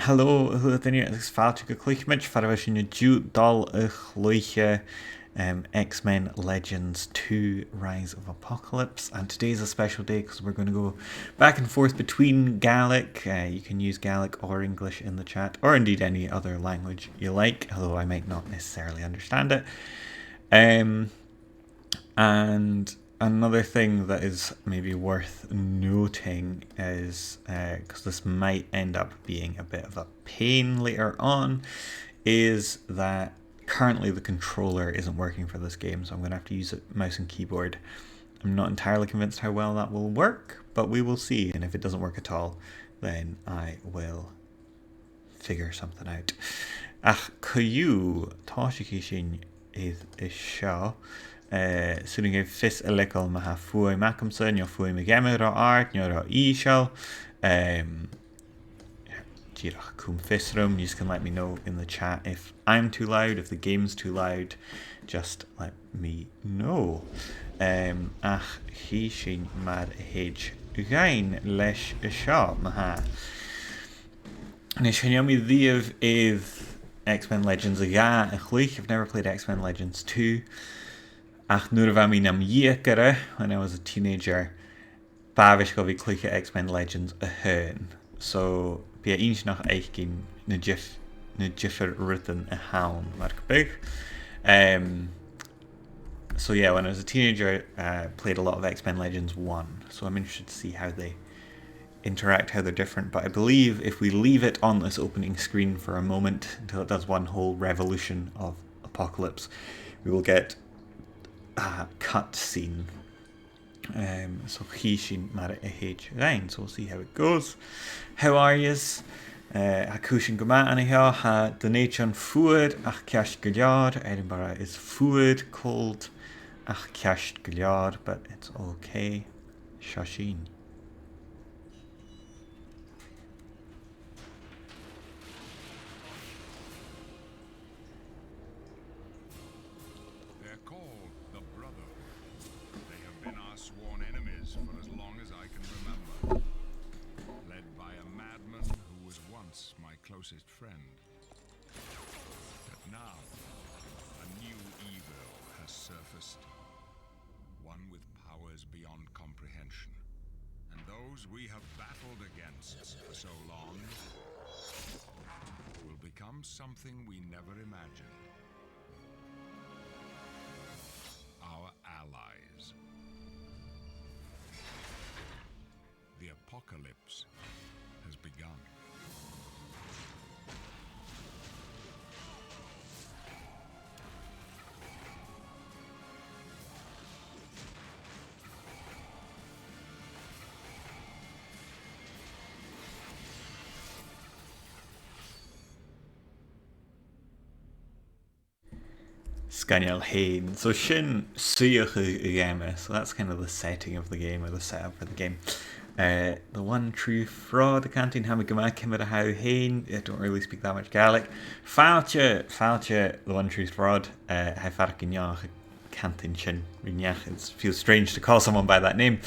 Hello, duine agus fáilte go Cluicheamaid farh sin dal a chluiche X-Men Legends 2 Rise of Apocalypse, and today's a special day because we're going to go back and forth between Gaelic. You can use Gaelic or English in the chat, or indeed any other language you like, although I might not necessarily understand it. And another thing that is maybe worth noting is, because this might end up being a bit of a pain later on, is that currently the controller isn't working for this game, so I'm going to have to use a mouse and keyboard. I'm not entirely convinced how well that will work, but we will see, and if it doesn't work at all, then I will figure something out. Ach, cayú, tá sin is seo. Suing é fis a leil me ha fuai macamsa, neo fuai me gemmer á art, neo á ísel. Díach cum fisrum. You can let me know in the chat if I'm too loud, if the game's too loud. Just let me know. Ach, hí sin mar héid gain leis a seo me ha. Nis chinneam mi ddiamh is X-Men Legends a ga a chluich. I've never played X-Men Legends 2. Ach nuair bha mí nam dhiacare when I was a teenager, bhavis go bhí Cluiche X-Men Legends a hen. So bhí eins nach eichgin na jiffer written a hound mark big. So yeah, when I was a teenager, I played a lot of X-Men Legends 1. So I'm interested to see how they interact, how they're different. But I believe if we leave it on this opening screen for a moment until it does one whole revolution of Apocalypse, we will get a cut scene. So hí sin mar a héid rein, so we'll see how it goes. How are yous? Ha cúsin go maith ana heo, ha donéit an fuad ach ceist go leor. Edinburgh is fuad, cold ach ceist go leor, but it's okay. Seo sin. Closest friend. But now, a new evil has surfaced, one with powers beyond comprehension. And those we have battled against for so long will become something we never imagined. Our allies. The apocalypse has begun. Scanal Hain. So Shin Suyach Game, so that's kind of the setting of the game, or the setup for the game. The one true fraud, the canteen Hamigama Kimera How Hain. I don't really speak that much Gaelic. Falche, the one true fraud, How Farkinyach Canteen Shin Rinyach. It feels strange to call someone by that name.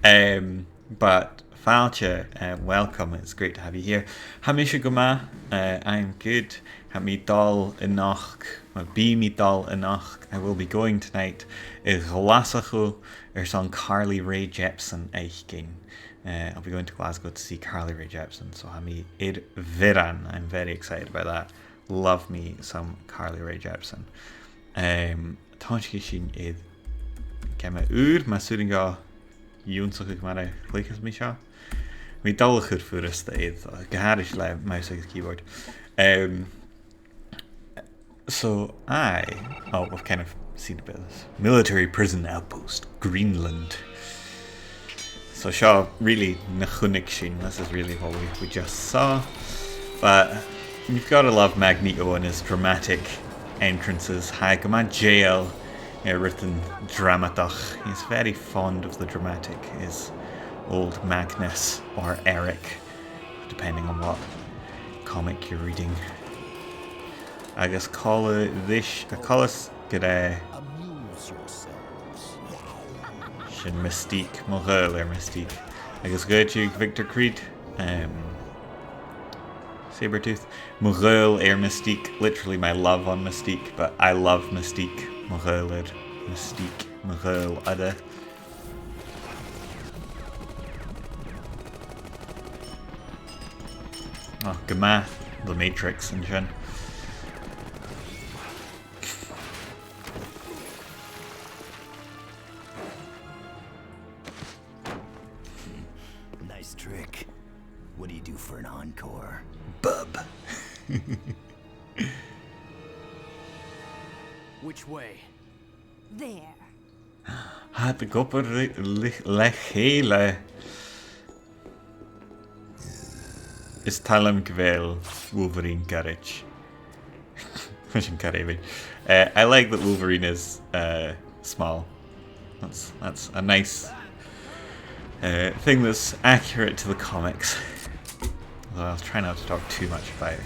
But Falche, welcome, it's great to have you here. Hamisha Goma, I'm good. Hami dal inach, my mi dal inach. I will be going tonight. Is Glasgow or son Carly Rae Jepsen eichgin. I'll be going to Glasgow to see Carly Rae Jepsen. So hami id viran. I'm very excited about that. Love me some Carly Rae Jepsen. Tanski sin id Gemma ma suringa Júnsach mara Cluichas mi seo. Mi dal chud furas the id. Gaharish le mouse agus keyboard. So we've kind of seen a bit of this. Military prison outpost, Greenland. So Shaw really nachunik shin. This is really what we just saw. But you've got to love Magneto and his dramatic entrances. Hagama jail, written dramatach. He's very fond of the dramatic. His old Magnus or Eric, depending on what comic you're reading. I guess call us good amuse yourselves. Shin Mystique, Morel or Mystique. I guess go to Victor Creed. Sabretooth. Morel air Mystique. Literally my love on Mystique, but I love Mystique. Morel air Mystique. Morel ada. Oh, Gama, the Matrix and Shin. Nice trick. What do you do for an encore? Bub. Which way? There. Had the gopper lechele. Is talam gvel Wolverine garage. I like that Wolverine is small. That's a nice thing that's accurate to the comics. Although I'll try not to talk too much about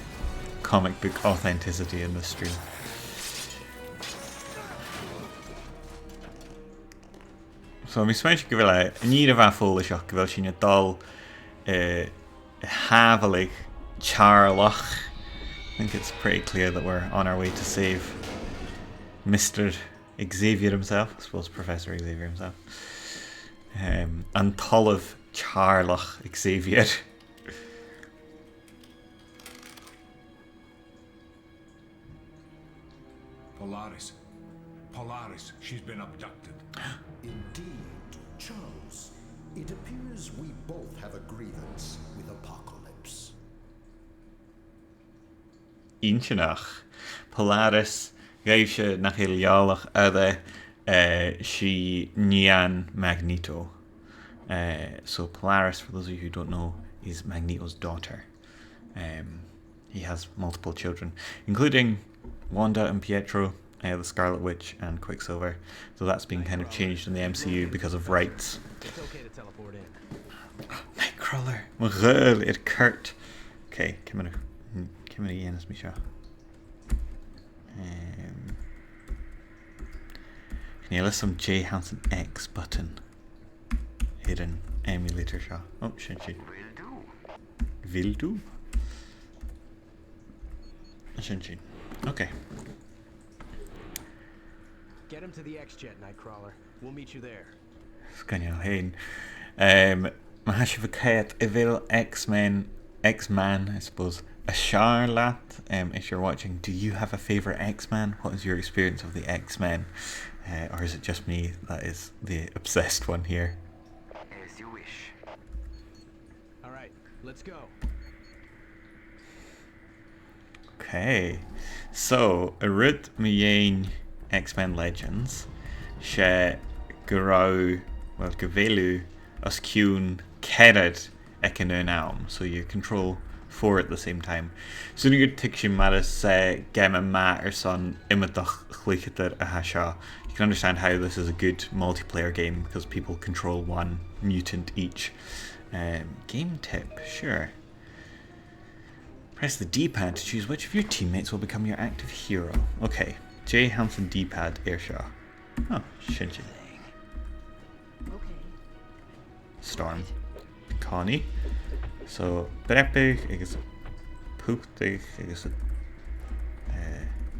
comic book authenticity in this stream. So mi smash gyfela ní a bhfuil seo go bhfuil sin dal hafalik charlach. I think it's pretty clear that we're on our way to save Mr. Xavier himself, I suppose Professor Xavier himself. And Tolav Charlach Xavier. Polaris. Polaris, she's been abducted. Indeed, Charles. It appears we both have a grievance with Apocalypse. Inchenach. Polaris gaibse nach ilialach ada she Nian Magneto. So Polaris, for those of you who don't know, is Magneto's daughter. He has multiple children, including Wanda and Pietro, the Scarlet Witch, and Quicksilver. So that's been kind of changed in the MCU because of rights. It's okay to teleport in. Nightcrawler. Morel it Kurt. Okay, come here again as Misha. Can you list some J Hansen X button? Hidden emulator shot. Oh, shit. Will do. Shit. Okay. Get him to the X-Jet, Nightcrawler. We'll meet you there. Scannial Hain. Mahashivakayat Evil X-Men X-Man, I suppose. A Charlotte, if you're watching, do you have a favourite X-Man? What is your experience of the X-Men? Or is it just me that is the obsessed one here? As you wish. Alright, let's go. Okay, so Arud Miyain X-Men Legends she Gurau well Gavelu Oscune Kerad Ekanunam, so you control 4 at the same time. So you Tixi Maris Gemma Ma or son Imadach Chlicheter Ahasha. You can understand how this is a good multiplayer game because people control 1 mutant each. Game tip, sure. Press the D-pad to choose which of your teammates will become your active hero. Okay, J Hansen D-pad Airshaw. Oh, Shinji. Okay. Storm. Connie. So, Brepig, ik is Poeptig, ik is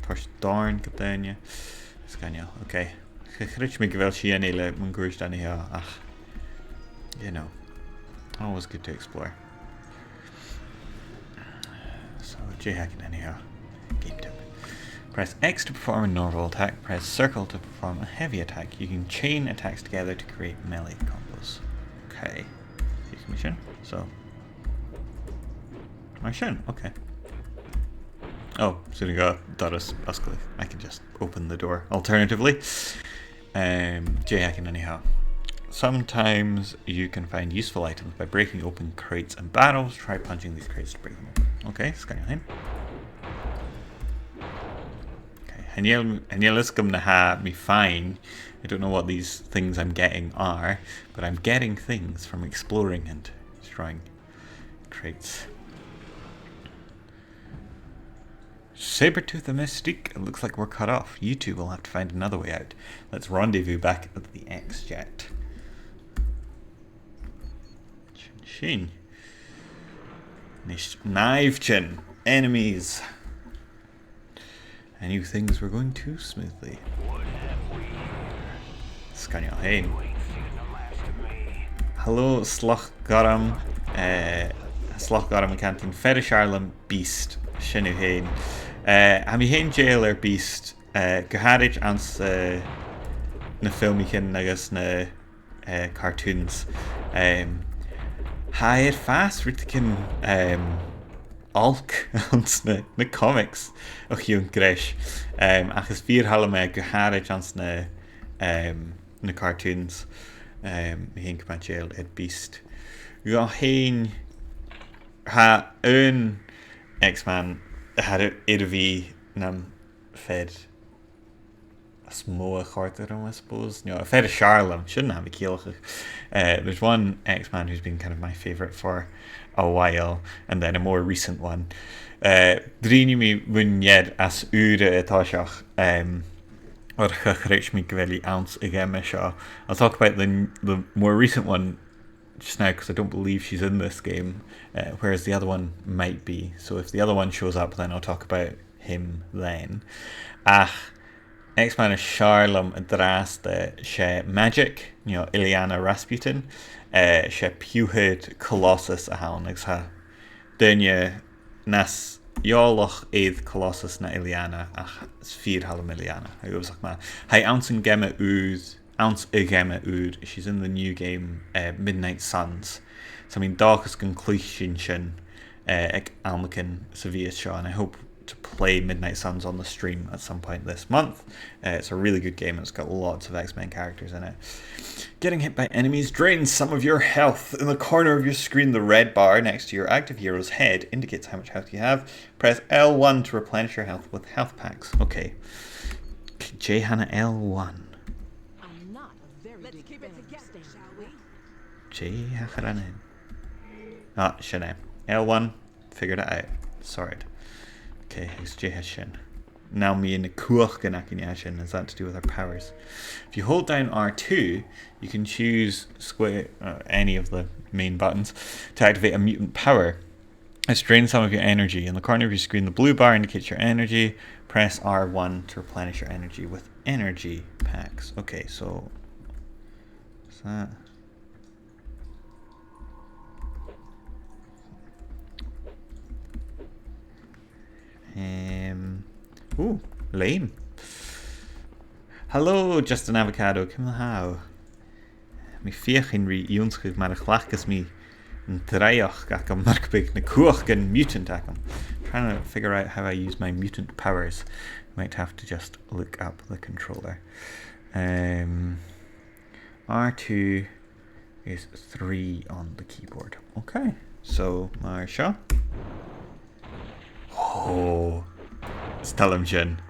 Torst Dorn Katanya. Scania, okay. Gerich me geweld Shianele Mungurish Dania. Ach. You know. Always good to explore. So, J-Hacking anyhow. Game tip. Press X to perform a normal attack, press circle to perform a heavy attack. You can chain attacks together to create melee combos. Okay. Mission. So. Mission, okay. Oh, so you got Doris Buscliffe. I can just open the door alternatively. J-Hacking anyhow. Sometimes you can find useful items by breaking open crates and barrels. Try punching these crates to break them open. Okay, Skyline. Okay, Haniel na ha me fine. I don't know what these things I'm getting are, but I'm getting things from exploring and destroying crates. Sabretooth the Mystique. It looks like we're cut off. You two will have to find another way out. Let's rendezvous back at the X-Jet. Shin. Knivechin. Enemies. I knew things were going too smoothly. Scannial Hain. Hello, Sloch Garam. Sloch Garam Canteen. Fetish Arlam Beast. Shinu Hain. Am I Hain Jailer Beast. Goharich ans na filmichin agus na cartoons. Hair fast Ritkin Alk ans na comics. Och hiún Grish. Achas 4 halame Goharich ans na cartoons. Hink ma jail ed beast. Ga hain ha un X-Man had irvi nam fed a small charter, I suppose. No, fed a Charlam shouldn't have a kielch. There's one X-Man who's been kind of my favorite for a while, and then a more recent one. Drini mi winyed as ure etashach. Or chachrich mi gweli ounce again. I'll talk about the more recent one just now because I don't believe she's in this game, whereas the other one might be. So if the other one shows up, then I'll talk about him then. X-Man is Charlam draste she magic, Ileana Rasputin, she puhid Colossus a haunix ha. Dunje nas Joloch eith Colossus na Ileana ach 4 halm Ileana. I go zeg maar. Hij ounce een gemme oud, ounce a gemme oud. She's in the new game Midnight Suns. So I mean Darkest Conclusion ek almakin severe show, and I hope to play Midnight Suns on the stream at some point this month. It's a really good game and it's got lots of X-Men characters in it. Getting hit by enemies drains some of your health. In the corner of your screen, the red bar next to your active hero's head indicates how much health you have. Press L1 to replenish your health with health packs. Okay. J-Hannah L1. I'm not a very Let's keep it together, shall we? J-Hannah. Ah, Shanae. L1. Figured it out. Sorry. Okay, it's J-Hashin. Now me in the Cluicheamaid is that to do with our powers. If you hold down R2, you can choose any of the main buttons to activate a mutant power. It's drained some of your energy. In the corner of your screen, the blue bar indicates your energy. Press R1 to replenish your energy with energy packs. Okay, so what's that? Ooh, lame. Hello, Justin Avocado. Come how? Mi fiachin ri ionschuch maar glachkas mi een dreiach gak am markbig na kuachgan mutant akam. Trying to figure out how I use my mutant powers. Might have to just look up the controller. R2 is 3 on the keyboard. Okay, so Marsha. Oh, Stelum Jin.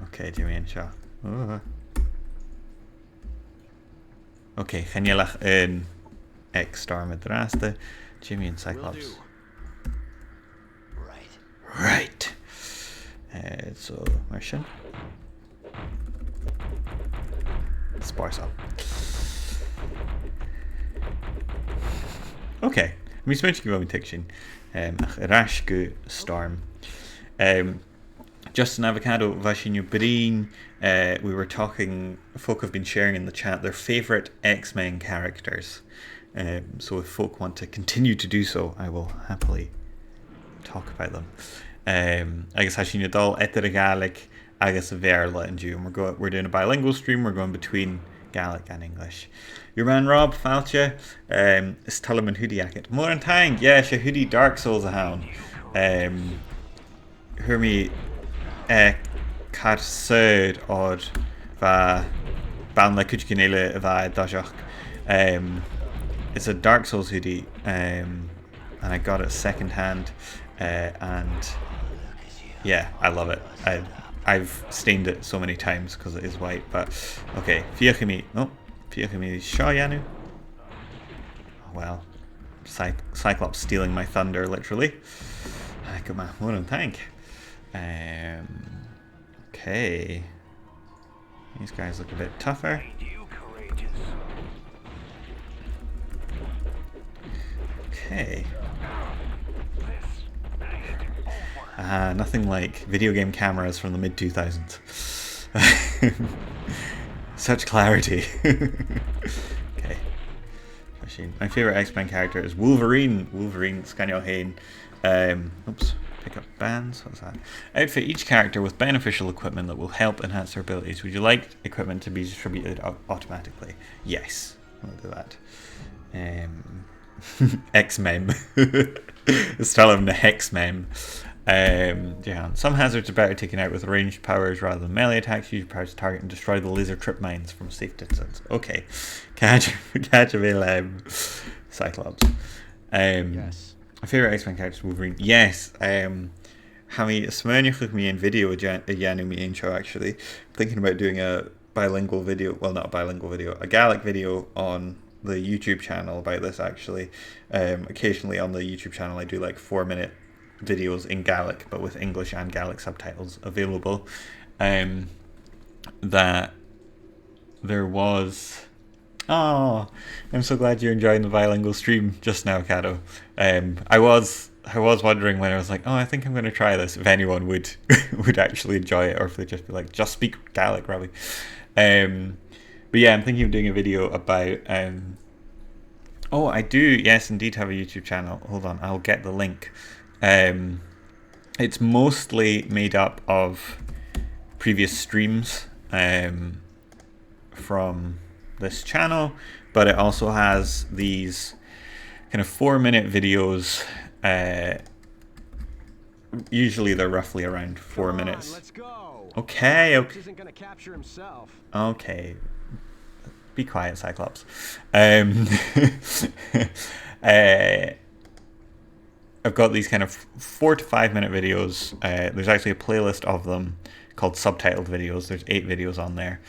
Okay, Jimmy Shaw. Okay, Genialach in X-Star met de raaste. Jimmy and Cyclops. Right. So, Martian. Sparse up. Okay. Mi smetje gewoon met Tiction. Rashku Storm. Justin Avocado, Vashinyo Breen. We were talking, folk have been sharing in the chat their favourite X-Men characters. So if folk want to continue to do so, I will happily talk about them. I guess Hashinyo Dal, Gàidhlig, agus Verla and June. We're doing a bilingual stream, we're going between Gaelic and English. Your man Rob Falcha is Tulliman Hoodie Jacket. More and Tang, yeah, she Hoodie Dark Souls a hound. Hermi Car Sud odd va ban la Kuchkinele va Dajak. It's a Dark Souls hoodie, and I got it second hand, and yeah, I love it. I've stained it so many times because it is white, but okay. Fiachimi, oh, Fiachimi Shayanu. Well, Cyclops stealing my thunder, literally. Come on, one tank. Okay. These guys look a bit tougher. Okay. Nothing like video game cameras from the mid-2000s. Such clarity. Okay. My favorite X-Men character is Wolverine. Wolverine, Scanio Hain. Oops. Pick up bands. What's that? Outfit each character with beneficial equipment that will help enhance their abilities. Would you like equipment to be distributed automatically? Yes. I'll do that. X-Men. Let's tell him the Hex-Men. Yeah. Some hazards are better taken out with ranged powers rather than melee attacks. Use your powers to target and destroy the laser trip mines from a safe distance. Okay. Catch a Cyclops. Yes. My favourite X-Men character is Wolverine. Yes. Hami smyrniach me in video Yanu me in show actually. Thinking about doing a bilingual video. Well, not a bilingual video. A Gaelic video on the YouTube channel about this actually. Occasionally on the YouTube channel I do like 4-minute videos in Gaelic but with English and Gaelic subtitles available. That there was... Oh, I'm so glad you're enjoying the bilingual stream just now, Kato. I was wondering when I was like, oh, I think I'm going to try this, if anyone would would actually enjoy it, or if they'd just be like, just speak Gaelic, Robbie. But yeah, I'm thinking of doing a video about... oh, I do, yes, indeed have a YouTube channel. Hold on, I'll get the link. It's mostly made up of previous streams from this channel, but it also has these kind of 4-minute videos. Usually they're roughly around 4 minutes. Let's go. Okay. Isn't gonna capture himself. Okay. Be quiet, Cyclops. I've got these kind of 4 to 5 minute videos. There's actually a playlist of them called subtitled videos. There's 8 videos on there.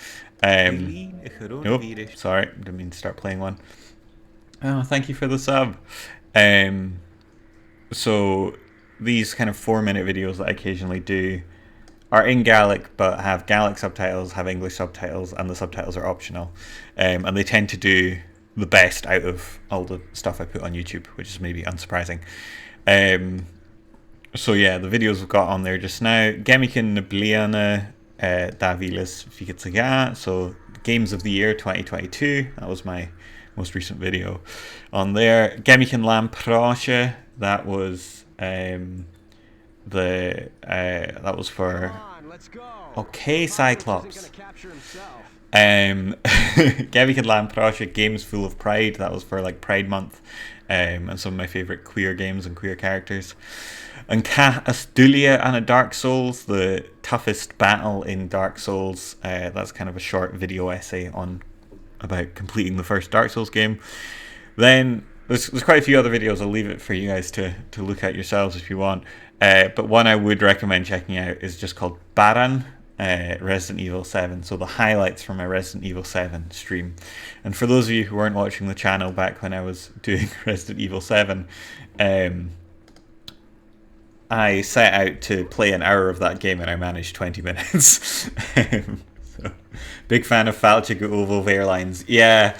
Nope, sorry, didn't mean to start playing one. Oh, thank you for the sub. So these kind of 4-minute videos that I occasionally do are in Gaelic but have Gaelic subtitles, have English subtitles, and the subtitles are optional. And they tend to do the best out of all the stuff I put on YouTube, which is maybe unsurprising. So yeah, the videos we've got on there just now. Gemikin na bliana Davilis Fikitsaga. So Games of the Year 2022. That was my most recent video on there. Gemikin Lam Prosha. That was that was for... Okay, Cyclops. Gemikin Lam Prosha, Games Full of Pride. That was for like Pride Month. And some of my favourite queer games and queer characters. And Ka Astulia and a Dark Souls, the toughest battle in Dark Souls. That's kind of a short video essay on about completing the first Dark Souls game. Then there's quite a few other videos. I'll leave it for you guys to look at yourselves if you want. But one I would recommend checking out is just called Baran, Resident Evil 7. So the highlights from my Resident Evil 7 stream. And for those of you who weren't watching the channel back when I was doing Resident Evil 7, I set out to play an hour of that game and I managed 20 minutes. So, big fan of Falchig Ovo Airlines. Yeah,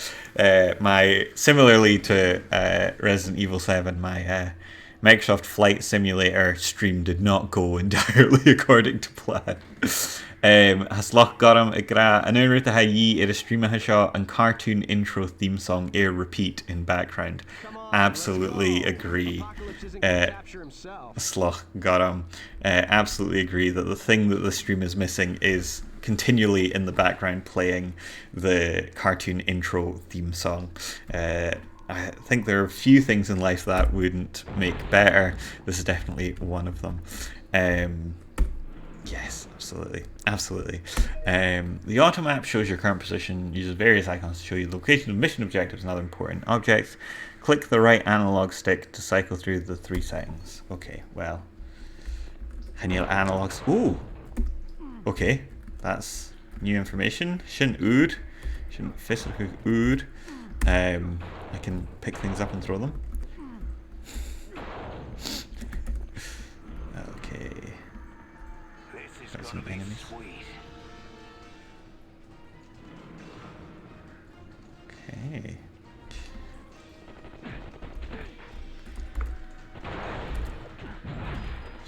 similarly to Resident Evil 7, my Microsoft Flight Simulator stream did not go entirely according to plan. Haslach Garam Igra, Anurita Hayi, a stream shot, and cartoon intro theme song air repeat in background. Absolutely agree. Slach Garam. Absolutely agree that the thing that the stream is missing is continually in the background playing the cartoon intro theme song. I think there are a few things in life that wouldn't make better. This is definitely one of them. Yes, absolutely. The auto map shows your current position, uses various icons to show you the location of mission objectives and other important objects. Click the right analog stick to cycle through the 3 settings. Okay, well, Haniel analogs. Ooh, okay, that's new information. Shouldn't Fisserhook ood. I can pick things up and throw them. Okay. Got some enemies. Okay.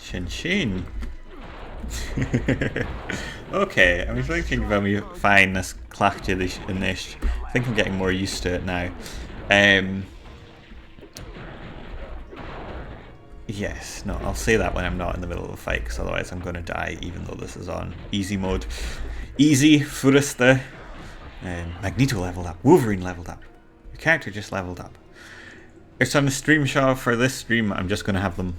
Shin. Okay, I'm thinking about me fine this Clachdish Inish. I think I'm getting more used to it now. Yes, no, I'll say that when I'm not in the middle of a fight, because otherwise I'm going to die, even though this is on easy mode. Easy, Furista. Magneto leveled up. Wolverine leveled up. Your character just leveled up. It's on the stream shot for this stream. I'm just going to have them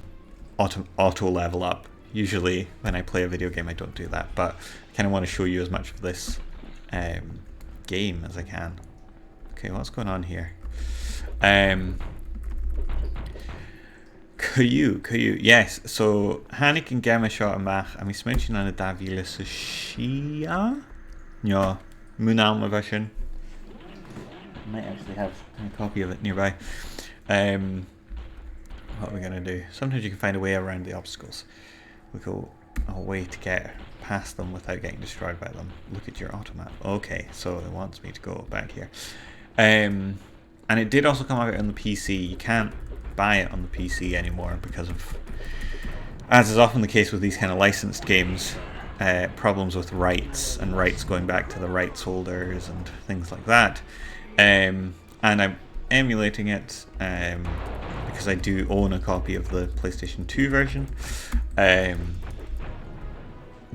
auto level up. Usually when I play a video game I don't do that, but I kind of want to show you as much of this game as I can. Okay, what's going on here? Caillou, yes. So Hannig and Gemma shot amach a mi smintje aan de Davila Shia? Ja, Munalma version. I might actually have a copy of it nearby. What are we gonna do? Sometimes you can find a way around the obstacles. We go a way to get past them without getting destroyed by them. Look at your automap. Okay, so it wants me to go back here. And it did also come out on the PC. You can't buy it on the PC anymore because of, as is often the case with these kind of licensed games, problems with rights and rights going back to the rights holders and things like that. And I'm emulating it because I do own a copy of the PlayStation 2 version.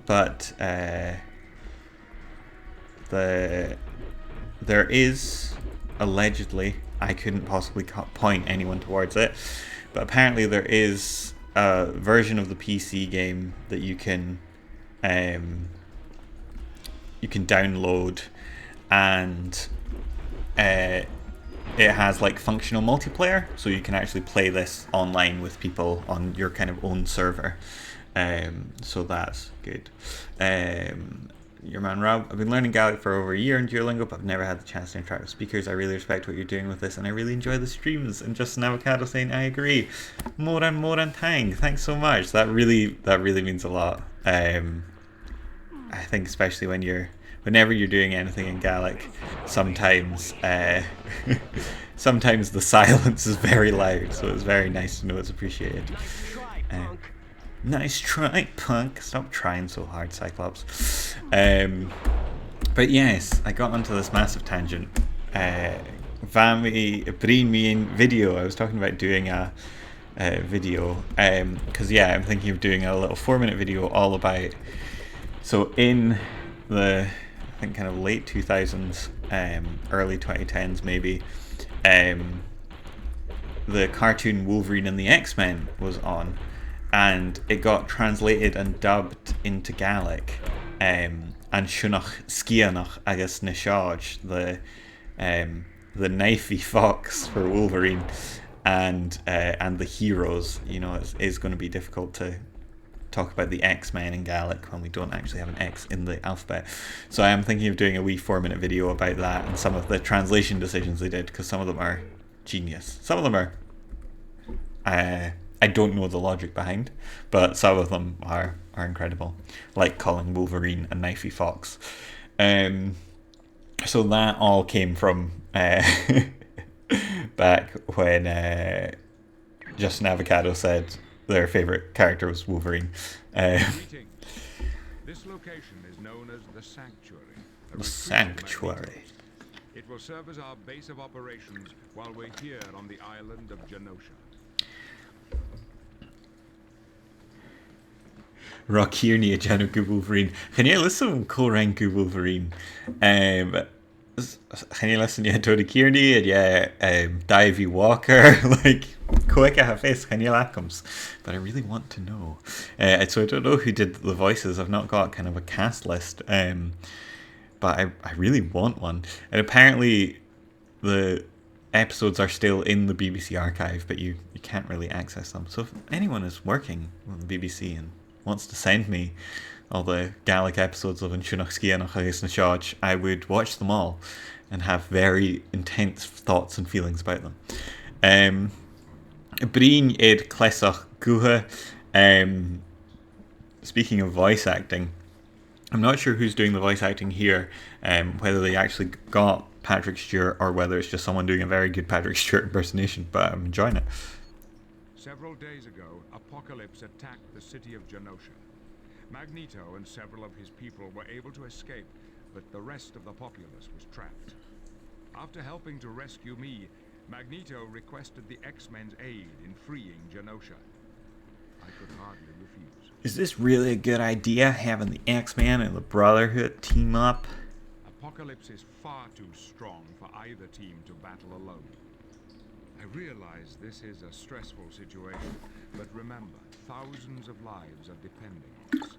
But there is allegedly, I couldn't possibly point anyone towards it, but apparently there is a version of the PC game that you can download, and it has like functional multiplayer, so you can actually play this online with people on your kind of own server. So that's good. Your man Rob, I've been learning Gaelic for over a year in Duolingo, but I've never had the chance to interact with speakers. I really respect what you're doing with this, and I really enjoy the streams. And Justin Avocado saying, I agree. Moran Tang, thanks so much. That really means a lot. I think especially whenever you're doing anything in Gaelic, sometimes sometimes the silence is very loud, so it's very nice to know it's appreciated. Nice try, punk. Stop trying so hard, Cyclops. But yes, I got onto this massive tangent. Vami bring me in video. I was talking about doing a video because yeah, I'm thinking of doing a little 4-minute video all about. So in the, I think kind of late 2000s, early 2010s maybe, the cartoon Wolverine and the X-Men was on. And it got translated and dubbed into Gaelic, and Shunach Skianach agus na Seáid, the knifey fox for Wolverine, and the heroes. You know, it's going to be difficult to talk about the X-Men in Gaelic when we don't actually have an X in the alphabet. So I am thinking of doing a wee 4-minute video about that and some of the translation decisions they did, because some of them are genius. Some of them are I don't know the logic behind, but some of them are incredible, like calling Wolverine a knifey fox. So that all came from back when Justin Avocado said their favourite character was Wolverine. Greetings. This location is known as the Sanctuary. The Sanctuary. It will serve as our base of operations while we're here on the island of Genosha. Rockirni a Jano go Wolverine. Can you listen Koran go Wolverine? Can you listen to Tony Kearney and Davey Walker? Like quick I have face can you lackums? But I really want to know. So I don't know who did the voices. I've not got kind of a cast list. But I really want one. And apparently the episodes are still in the BBC archive, but you can't really access them. So if anyone is working on the BBC and wants to send me all the Gaelic episodes of Shunach Skianach agus na Seáid, I would watch them all and have very intense thoughts and feelings about them. Brin id Klesach Guha. Speaking of voice acting, I'm not sure who's doing the voice acting here, whether they actually got Patrick Stewart or whether it's just someone doing a very good Patrick Stewart impersonation, but I'm enjoying it. Several days ago, Apocalypse attacked the city of Genosha. Magneto and several of his people were able to escape, but the rest of the populace was trapped. After helping to rescue me, Magneto requested the X-Men's aid in freeing Genosha. I could hardly refuse. Is this really a good idea, having the X-Men and the Brotherhood team up? Apocalypse is far too strong for either team to battle alone. I realize this is a stressful situation, but remember, thousands of lives are depending on us.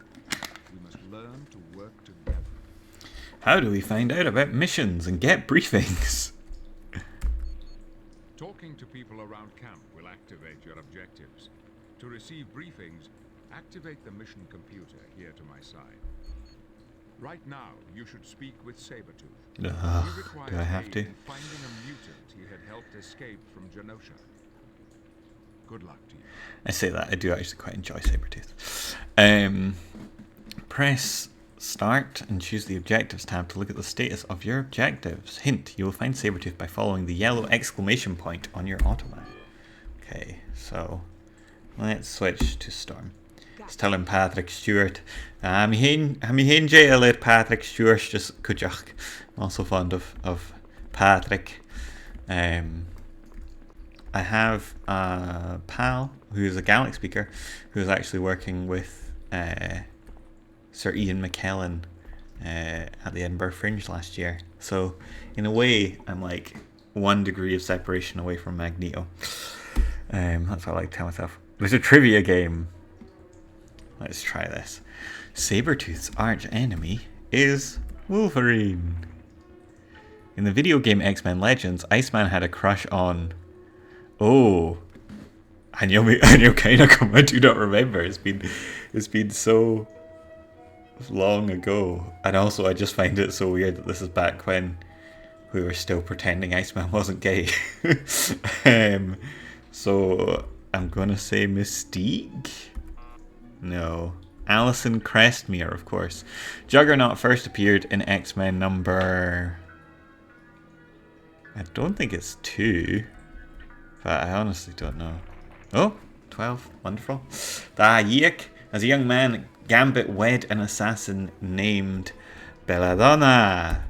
We must learn to work together. How do we find out about missions and get briefings? Talking to people around camp will activate your objectives. To receive briefings, activate the mission computer here to my side. Right now, you should speak with Sabretooth. Do I have to? In finding a mutant he had helped escape from Genosha. Good luck to you. I say that, I do actually quite enjoy Sabretooth. Press Start and choose the Objectives tab to look at the status of your objectives. Hint, you will find Sabretooth by following the yellow exclamation point on your automat. Okay, so let's switch to Storm. Let's tell him Patrick Stewart. I'm hen jail Patrick Stewart just kuchach. I'm also fond of Patrick. I have a pal who's a Gaelic speaker who's actually working with Sir Ian McKellen at the Edinburgh Fringe last year. So in a way, I'm like 1 degree of separation away from Magneto. That's what I like to tell myself. There's a trivia game. Let's try this. Sabretooth's arch enemy is Wolverine. In the video game X-Men Legends, Iceman had a crush on... Oh, and you'll kind of come. I do not remember. It's been so long ago, and also I just find it so weird that this is back when we were still pretending Iceman wasn't gay. So I'm gonna say Mystique. No. Alison Crestmere, of course. Juggernaut first appeared in X-Men number... I don't think it's 2. But I honestly don't know. Oh, 12. Wonderful. Dà-chànanach. As a young man, Gambit wed an assassin named Belladonna.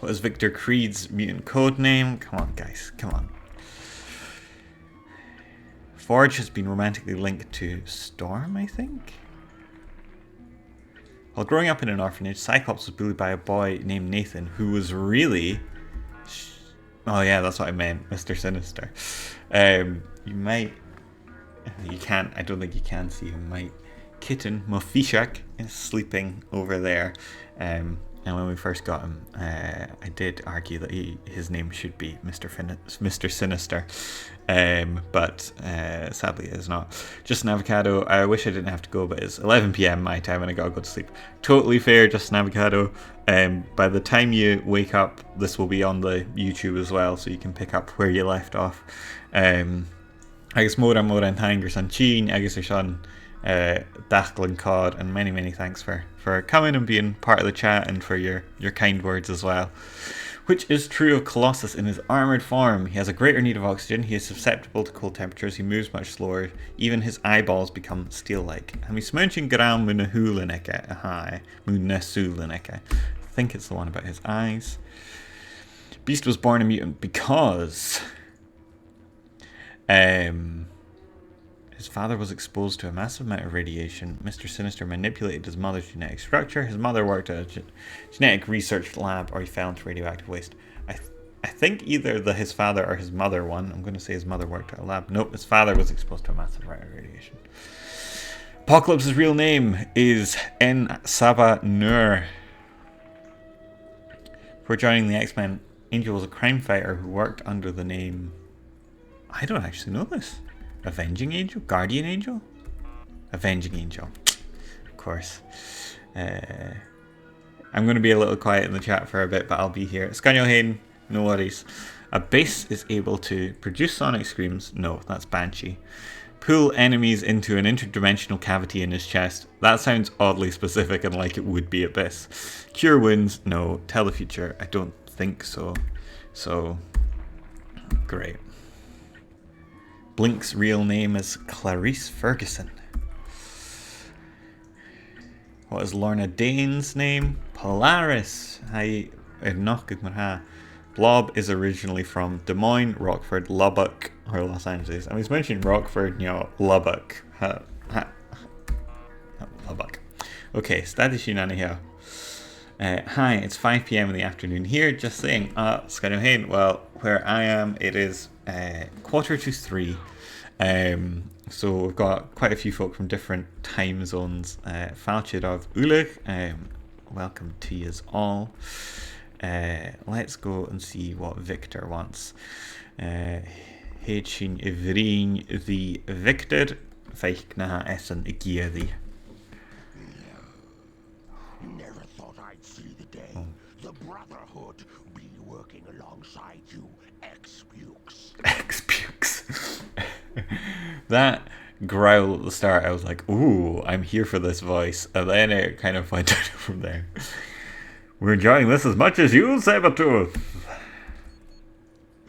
What is Victor Creed's mutant code name? Come on, guys. Come on. Forge has been romantically linked to Storm, I think? While growing up in an orphanage, Cyclops was bullied by a boy named Nathan, who was really... Oh yeah, that's what I meant, Mr. Sinister. You might... You can't, I don't think you can see him. My kitten, Mofishak, is sleeping over there. And when we first got him, I did argue that his name should be Mr. Sinister. But sadly it is not. Just an Avocado. I wish I didn't have to go, but it's 11 PM my time and I gotta go to sleep. Totally fair, Just an Avocado. By the time you wake up, this will be on the YouTube as well, so you can pick up where you left off. Agus móra an thangar san chin, agus san Daclan Cod, and many thanks for coming and being part of the chat and for your kind words as well. Which is true of Colossus in his armoured form. He has a greater need of oxygen, he is susceptible to cold temperatures, he moves much slower, even his eyeballs become steel-like. I think it's the one about his eyes. Beast was born a mutant because... his father was exposed to a massive amount of radiation. Mr. Sinister manipulated his mother's genetic structure. His mother worked at a genetic research lab, or he fell into radioactive waste. I think either his father or his mother one. I'm going to say his mother worked at a lab. Nope, his father was exposed to a massive amount of radiation. Apocalypse's real name is En Saba Nur. Before joining the X-Men, Angel was a crime fighter who worked under the name... I don't actually know this. Avenging Angel? Guardian Angel? Avenging Angel. Of course. I'm going to be a little quiet in the chat for a bit, but I'll be here. Scanio Hayden, no worries. A base is able to produce sonic screams. No, that's Banshee. Pull enemies into an interdimensional cavity in his chest. That sounds oddly specific and like it would be Abyss. Cure wounds. No. Tell the future. I don't think so. So, great. Blink's real name is Clarice Ferguson. What is Lorna Dane's name? Polaris. Hi, Enoch Marha. Blob is originally from Des Moines, Rockford, Lubbock, or Los Angeles. I was mentioning Rockford, Lubbock. Lubbock. Okay, status Shinana here. Hi, it's 5 p.m. in the afternoon here. Just saying, Skyrim Hain. Well, where I am, it is 2:45. So we've got quite a few folk from different time zones. Falchidov Ulig, welcome to you all. Let's go and see what Victor wants. Heidsin Ivrin the Victor. Feich na essen Gieri. Never thought I'd see the day. The Brotherhood be working alongside you, ex-pukes. Ex-pukes. That growl at the start, I was like, ooh, I'm here for this voice. And then it kind of went out from there. We're enjoying this as much as you, Sabertooth.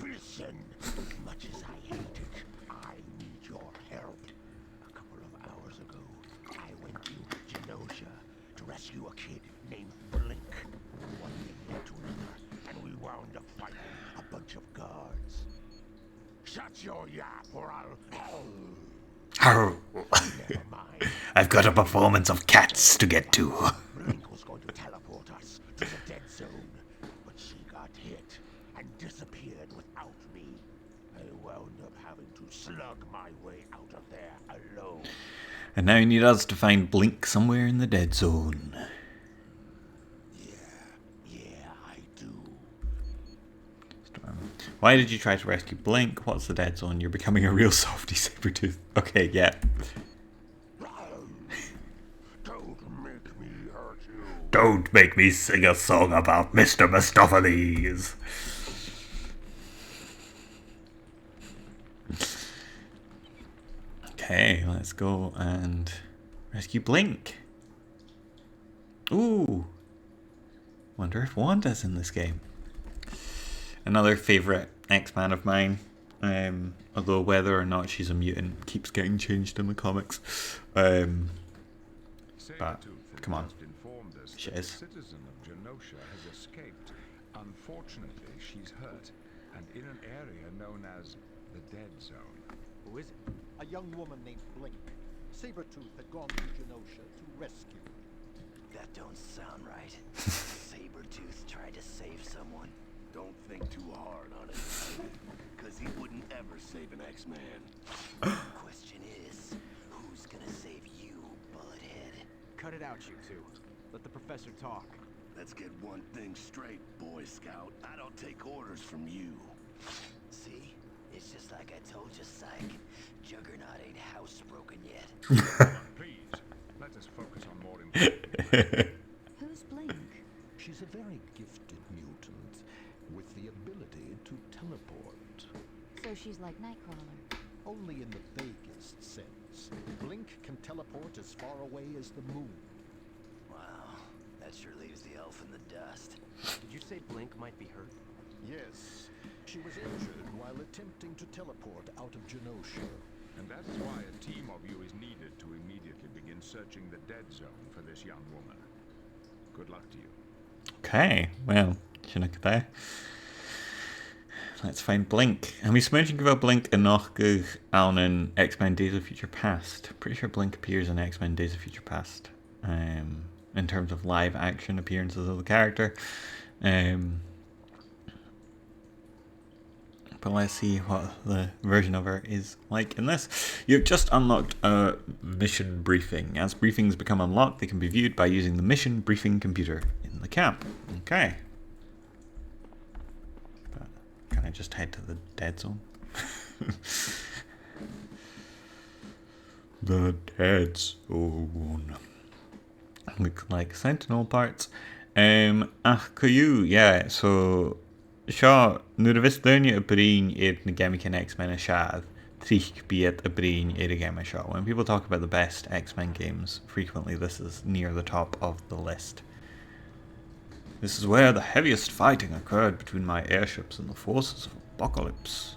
Listen, as much as I hate it, I need your help. A couple of hours ago, I went to Genosha to rescue a kid named Blink. One thing led to another, and we wound up fighting a bunch of guards. Shut your yap, or I'll... Never mind. I've got a performance of cats to get to. Blink was going to teleport us to the dead zone, but she got hit and disappeared without me. I wound up having to slug my way out of there alone. And now you need us to find Blink somewhere in the dead zone. Yeah, I do. Why did you try to rescue Blink? What's the dead zone? You're becoming a real softy, Sabertooth. Okay, yeah. Don't make me hurt you. Don't make me sing a song about Mr. Mistopheles. Okay, let's go and rescue Blink. Ooh. Wonder if Wanda's in this game. Another favourite X-Man of mine. Although whether or not she's a mutant keeps getting changed in the comics. But come on. She is. Citizen of Genosha has escaped. Unfortunately, she's hurt, and in an area known as the Dead Zone. Who is it? A young woman named Blink. Sabertooth had gone to Genosha to rescue her. That don't sound right. Sabertooth tried to save someone. Don't think too hard on it, because he wouldn't ever save an X-Man. Question is, who's gonna save you, Bullethead? Cut it out, you two. Let the professor talk. Let's get one thing straight, Boy Scout. I don't take orders from you. See? It's just like I told you, Psych. Juggernaut ain't housebroken yet. Please, let us focus on more important. Who's Blink? She's a very gifted mutant with the ability to teleport. So she's like Nightcrawler. Only in the vaguest sense. Blink can teleport as far away as the moon. Wow, that sure leaves the elf in the dust. Did you say Blink might be hurt? Yes, she was injured while attempting to teleport out of Genosha. And that is why a team of you is needed to immediately begin searching the Dead Zone for this young woman. Good luck to you. Okay, well, there. Let's find Blink. And we mentioned about Blink in Allen X-Men Days of Future Past. Pretty sure Blink appears in X-Men Days of Future Past. In terms of live action appearances of the character. But let's see what the version of her is like in this. You've just unlocked a mission briefing. As briefings become unlocked, they can be viewed by using the mission briefing computer in the camp. Okay. But can I just head to the dead zone? The dead zone. Look like Sentinel parts. Caillou, yeah, so Seo, nuair a bhís learne a brín na Gamican X-Men a seaad, tríoch bíad a brín a game seo. When people talk about the best X-Men games, frequently this is near the top of the list. This is where the heaviest fighting occurred between my airships and the forces of Apocalypse.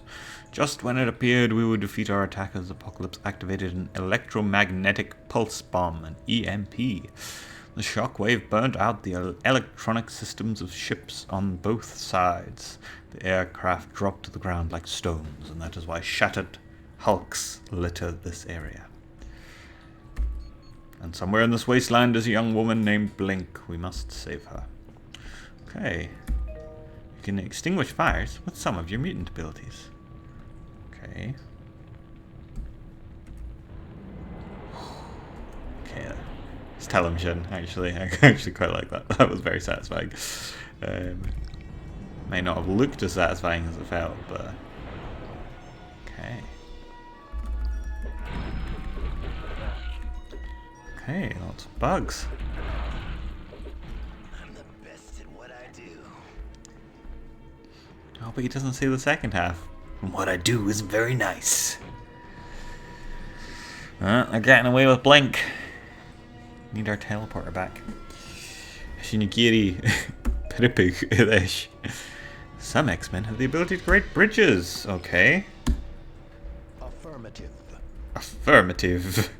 Just when it appeared we would defeat our attackers, Apocalypse activated an electromagnetic pulse bomb, an EMP. The shockwave burnt out the electronic systems of ships on both sides. The aircraft dropped to the ground like stones, and that is why shattered hulks litter this area. And somewhere in this wasteland is a young woman named Blink. We must save her. Okay. You can extinguish fires with some of your mutant abilities. Okay. Okay. It's television, actually. I actually quite like that. That was very satisfying. May not have looked as satisfying as it felt, but... Okay. Okay, lots of bugs. I'm the best at what I do. Oh, but he doesn't say the second half. And what I do is very nice. They're getting away with Blink. Need our teleporter back. Shinigiri Piripig Ilish. Some X-Men have the ability to create bridges. Okay. Affirmative. Affirmative.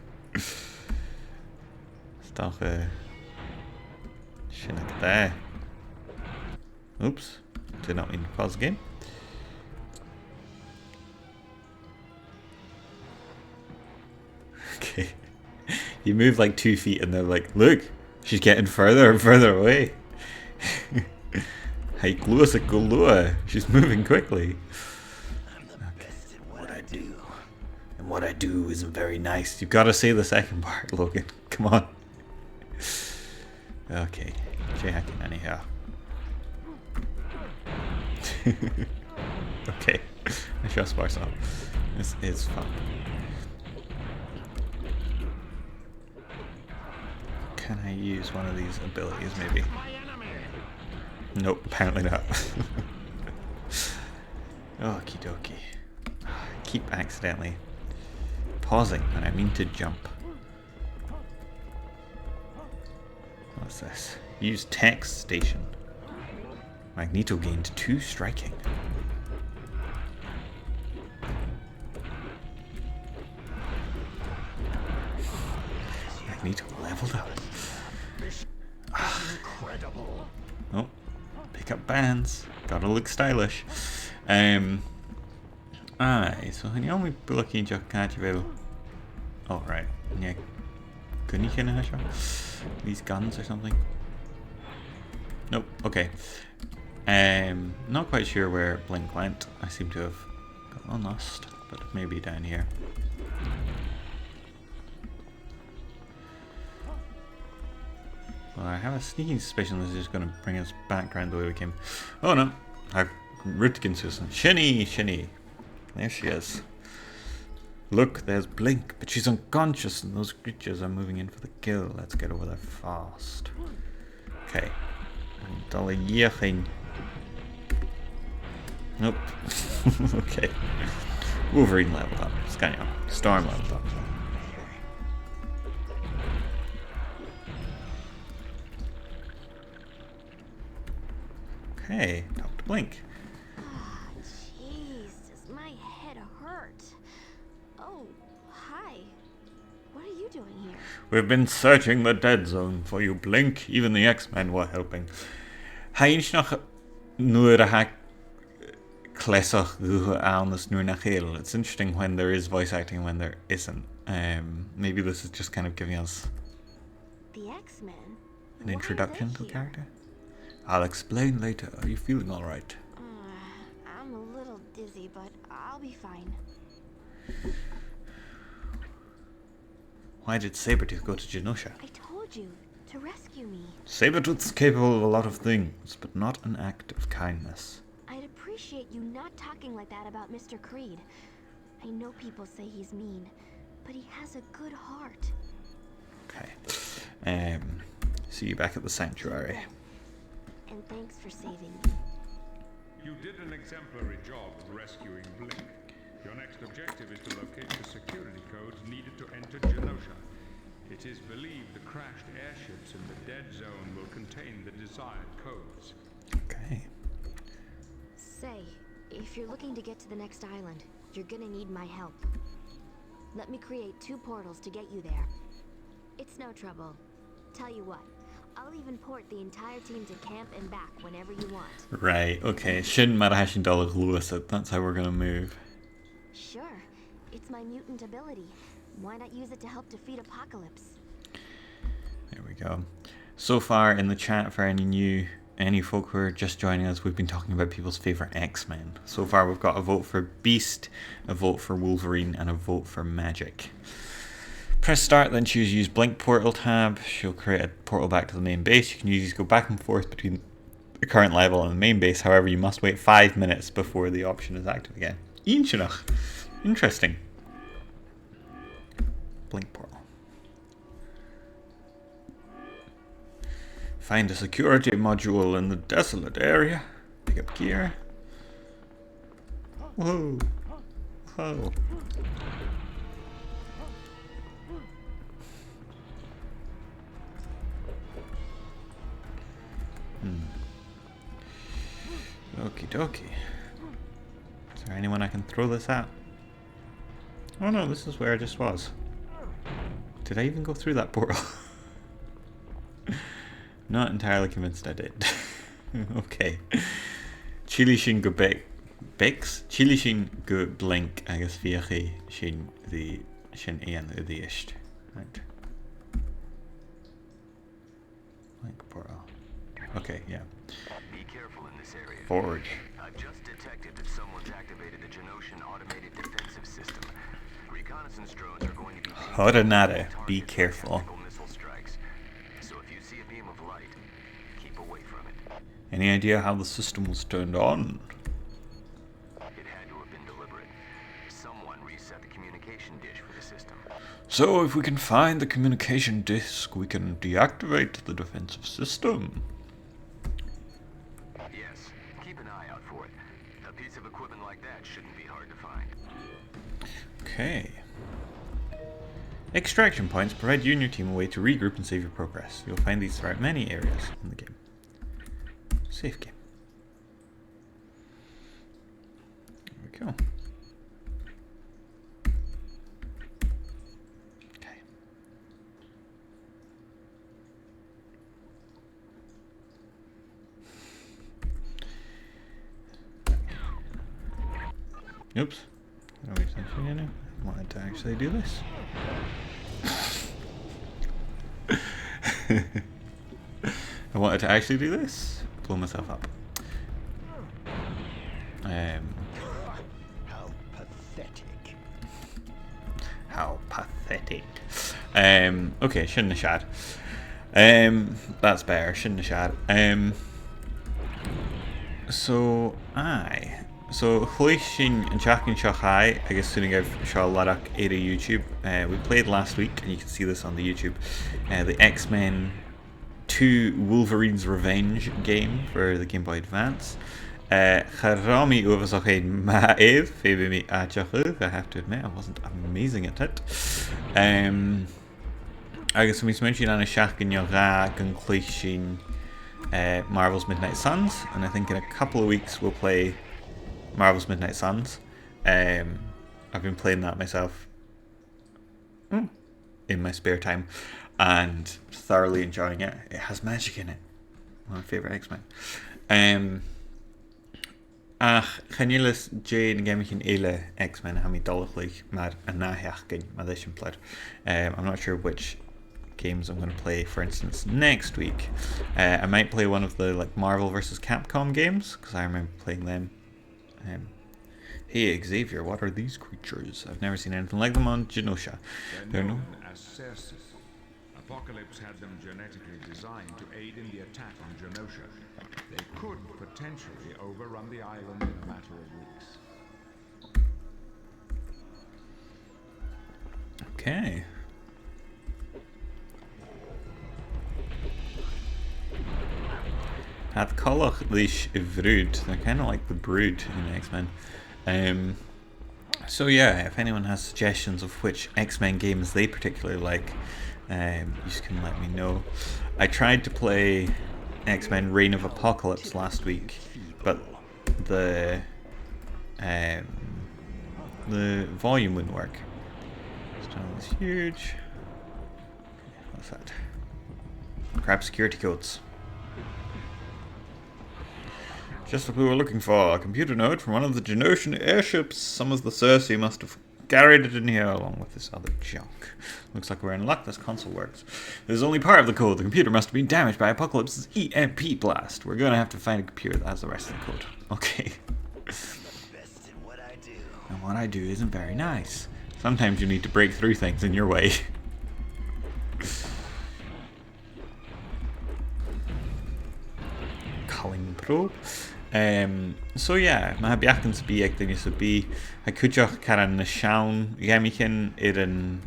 Toch Shinnik there. Oops. Did not mean to pause the game. Okay. You move like 2 feet and they're like, look, she's getting further and further away. Hey, Cluicheamaid, she's moving quickly. I'm the best at what I do. And what I do isn't very nice. You've got to say the second part, Logan. Come on. Okay. J-hacking anyhow. Okay. I trust myself. This is fun. Can I use one of these abilities, maybe? Nope, apparently not. Okie dokie. I keep accidentally pausing when I mean to jump. What's this? Use text station. Magneto gained 2 striking. Magneto leveled up. Incredible. Oh, pick up bands. Gotta look stylish. Aye, so haniami bulaki jakachivel. Oh right. Yeah. These guns or something. Nope, okay. Not quite sure where Blink went. I seem to have gotten lost, but maybe down here. Well, I have a sneaking suspicion this is just going to bring us back around the way we came. Oh no, I've Rutkin Susan. Shinny! There she is. Look, there's Blink, but she's unconscious and those creatures are moving in for the kill. Let's get over there fast. Okay. Dolly Yaching. Nope. Okay. Wolverine leveled up. Scania. Storm leveled up. Okay, talk to Blink. Jeez, does my head hurt? Oh, hi. What are you doing here? We've been searching the dead zone for you, Blink. Even the X-Men were helping. It's interesting when there is voice acting and when there isn't. Maybe this is just kind of giving us The X-Men? an introduction to the character. I'll explain later. Are you feeling alright? I'm a little dizzy, but I'll be fine. Why did Sabretooth go to Genosha? I told you, to rescue me. Sabretooth's capable of a lot of things, but not an act of kindness. I'd appreciate you not talking like that about Mr. Creed. I know people say he's mean, but he has a good heart. Okay. See you back at the sanctuary. And thanks for saving me. You did an exemplary job of rescuing Blink. Your next objective is to locate the security codes needed to enter Genosha. It is believed the crashed airships in the dead zone will contain the desired codes. Okay. Say, if you're looking to get to the next island, you're gonna need my help. Let me create 2 portals to get you there. It's no trouble. Tell you what, I'll even port the entire team to camp and back whenever you want. Right, okay. Sin mar hashin dollar Lewis, that's how we're gonna move. Sure, it's my mutant ability. Why not use it to help defeat Apocalypse? There we go. So far in the chat, for any folk who are just joining us, we've been talking about people's favourite X-Men. So far we've got a vote for Beast, a vote for Wolverine, and a vote for Magic. Press start, then choose use blink portal tab. She'll create a portal back to the main base. You can use these to go back and forth between the current level and the main base. However, you must wait 5 minutes before the option is active again. Interesting. Blink portal. Find a security module in the desolate area. Pick up gear. Whoa. Whoa. Okie dokie. Is there anyone I can throw this at? Oh no, this is where I just was. Did I even go through that portal? Not entirely convinced I did. Okay. Chili sin go Bix? Chili sin go blink agus fiachi sin the sin ian the ist. Right. Blink portal. Okay, yeah. Be careful in this area. Forward. I've just detected that someone's activated the Genosian automated defensive system. Reconnaissance drones are going to be Horanada, be careful. missile strikes. So if you see a beam of light, keep away from it. Any idea how the system was turned on? It had to have been deliberate. Someone reset the communication dish for the system. So if we can find the communication disk, we can deactivate the defensive system. Yes, keep an eye out for it. A piece of equipment like that shouldn't be hard to find. Okay. Extraction points provide you and your team a way to regroup and save your progress. You'll find these throughout many areas in the game. Safe game. There we go. Okay. Oops. I wanted to actually do this. I wanted to actually do this. Blow myself up. How pathetic. How pathetic. Okay, shouldn't have shad. That's better, shouldn't have shad. So Cluicheamaid and Jack and Shachai, I guess soon I've shot Ladach at YouTube. We played last week, and you can see this on the YouTube. The X-Men 2 Wolverine's Revenge game for the Game Boy Advance. Charami overzag een maev, me I have to admit I wasn't amazing at it. I guess we mentioned on a Shach and Yara conclusion Marvel's Midnight Suns, and I think in a couple of weeks we'll play Marvel's Midnight Suns. I've been playing that myself in my spare time and thoroughly enjoying it. It has magic in it. One of my favourite X-Men. Chanelis Jane Gemichin Ele X-Men Hami Dolachlich Mad Anahachkin Madishim Pled. I'm not sure which games I'm going to play, for instance, next week. I might play one of the like Marvel vs. Capcom games, because I remember playing them. Hey Xavier, what are these creatures? I've never seen anything like them on Genosha. They're known as Cerces. Apocalypse had them genetically designed to aid in the attack on Genosha. They could potentially overrun the island in a matter of weeks. Okay. Had Kolach Leash Vrood. They're kind of like the Brood in X-Men. So yeah, if anyone has suggestions of which X-Men games they particularly like, you just can let me know. I tried to play X-Men Reign of Apocalypse last week, but the the volume wouldn't work. This tunnel is huge. What's that? Crab security codes. Just what we were looking for. A computer node from one of the Genosian airships. Some of the Cersei must have carried it in here along with this other junk. Looks like we're in luck. This console works. This is only part of the code. The computer must have been damaged by Apocalypse's EMP blast. We're going to have to find a computer that has the rest of the code. Okay. And what I do isn't very nice. Sometimes you need to break through things in your way. Culling probe. So yeah, mae biacan sa bí ag daine sa bí. Ha cúteach caran na sean gamichin an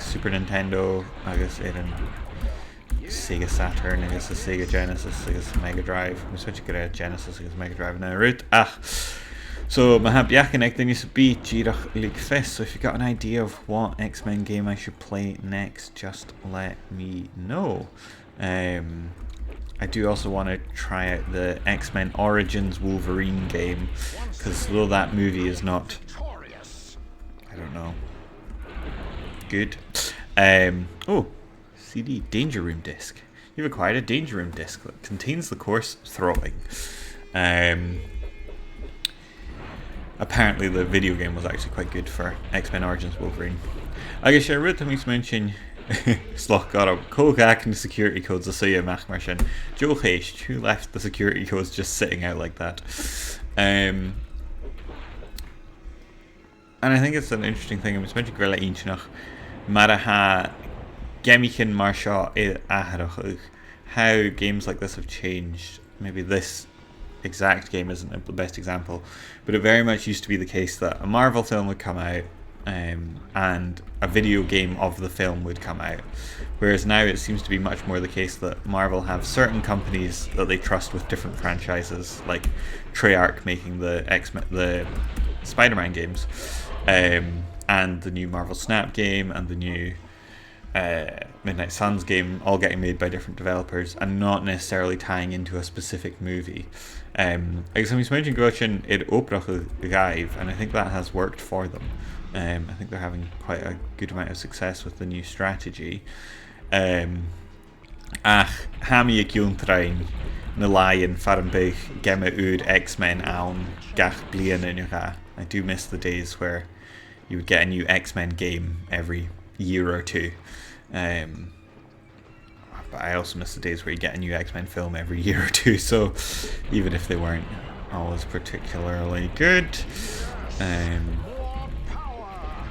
Super Nintendo agus an Sega Saturn agus a Sega Genesis agus Mega Drive. Ми switch go Genesis agus Mega Drive na root. So mae biacan ag daine sa bí Gàidhlig League Fest. So if you got an idea of what X-Men game I should play next, just let me know. I do also want to try out the X-Men Origins Wolverine game, because though that movie is not, I don't know, good. Oh, CD Danger Room disc. You've acquired a Danger Room disc that contains the course Throwing. Apparently the video game was actually quite good for X-Men Origins Wolverine. I guess I wrote to mention Sloch got up. Kogak and the security codes will say amach mar sin. Joe Heish, who left the security codes just sitting out like that. And I think it's an interesting thing. I'm mentioning Grilla Inchnach. Maraha Gemichin Marshaw Aharach. How games like this have changed. Maybe this exact game isn't the best example, but it very much used to be the case that a Marvel film would come out and a video game of the film would come out, whereas now it seems to be much more the case that Marvel have certain companies that they trust with different franchises, like Treyarch making the Spider-Man games, and the new Marvel Snap game and the new Midnight Suns game, all getting made by different developers and not necessarily tying into a specific movie. Agus I'm mentioning Gochin it Oprach Gaive, and I think that has worked for them. I think they're having quite a good amount of success with the new strategy. Ach Hami Gyun Train na Lion Farenbeg Gemma Ud X-Men Aun Gach Blian in I do miss the days where you would get a new X-Men game every year or two. But I also miss the days where you get a new X-Men film every year or two, so even if they weren't always particularly good.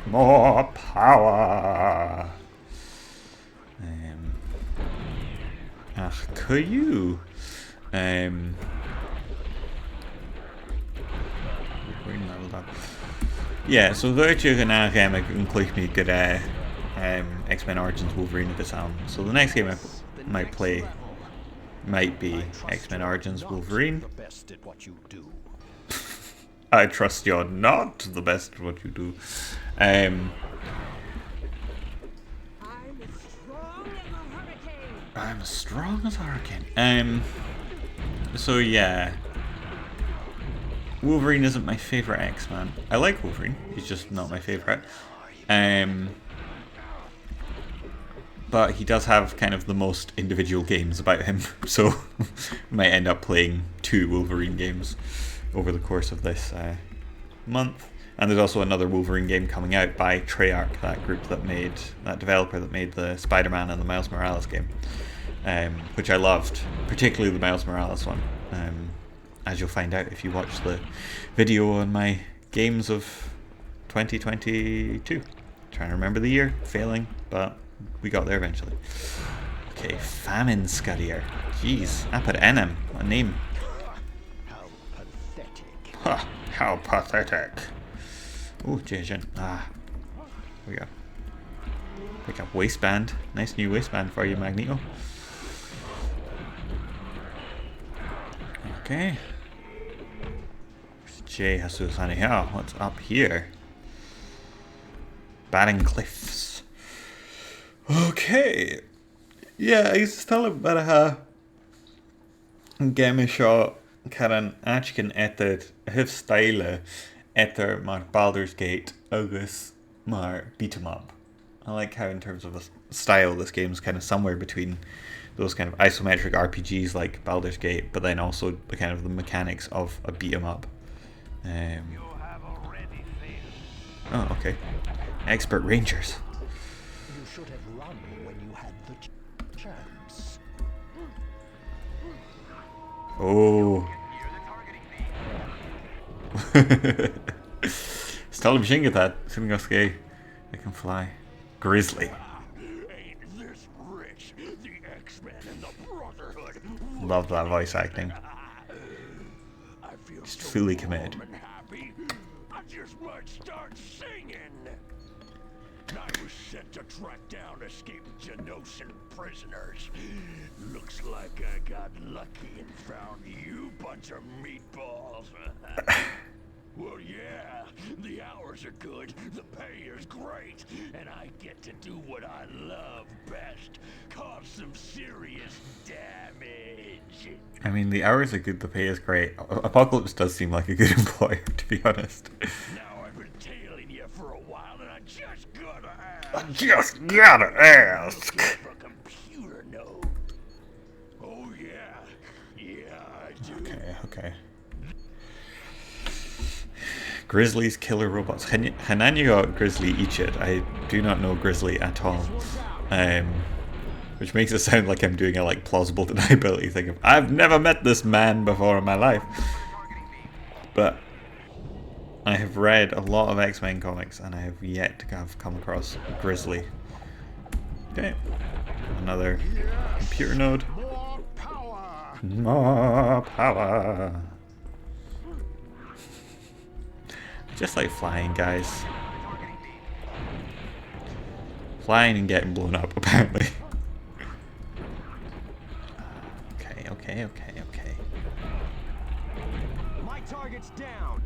More power. Ach, Caillou. Yeah, so Virtue and Cluicheamaid good X-Men Origins Wolverine at this album. So the next game I might play might be X-Men Origins Wolverine. I trust you're not the best at what you do. I'm as strong as a hurricane. So yeah, Wolverine isn't my favorite X-Man. I like Wolverine, he's just not my favorite. But he does have kind of the most individual games about him, so might end up playing 2 Wolverine games over the course of this month. And there's also another Wolverine game coming out by Treyarch, that developer that made the Spider-Man and the Miles Morales game, which I loved, particularly the Miles Morales one, as you'll find out if you watch the video on my games of 2022. Trying to remember the year, failing, but we got there eventually. Okay, Famine Scuddier. Jeez, Apad Enem, what a name. How pathetic. Huh, how pathetic. Oh, Jason. Here we go. Pick up waistband. Nice new waistband for you, Magneto. Okay. Jay Jesus on here. What's up here? Batting Cliffs. Okay. Yeah, I used to tell him about how game shot Karen Ashkin etted his style Ether mar Baldur's Gate agus mar beat 'em up. I like how in terms of the style this game's kind of somewhere between those kind of isometric RPGs like Baldur's Gate, but then also the kind of the mechanics of a beat 'em up. Oh, okay. Expert Rangers. You should have run when you had the chance. Oh. Stall him shinga that. Sitting go skate. I can fly. Grizzly. Ain't this rich? The X-Men and the Brotherhood. Love that voice acting. I feel Just so fully warm committed. and happy. I just might start singing. I was sent to track down escaped Genoshan prisoners. Looks like I got lucky and found you bunch of meatballs. Well, yeah, the hours are good, the pay is great, and I get to do what I love best, cause some serious damage. I mean, the hours are good, the pay is great. Apocalypse does seem like a good employer, to be honest. Now I've been tailing you for a while, and I just gotta ask. I just gotta ask. For a computer node. Oh yeah, I do. Okay. Grizzly's killer robots. Hananyo Grizzly Ichid. I do not know Grizzly at all. Which makes it sound like I'm doing a like plausible deniability thing of I've never met this man before in my life. But I have read a lot of X-Men comics and I have yet to have come across Grizzly. Okay. Another computer node. More power. More power. Just like flying, guys. Flying and getting blown up, apparently. Okay. My target's down.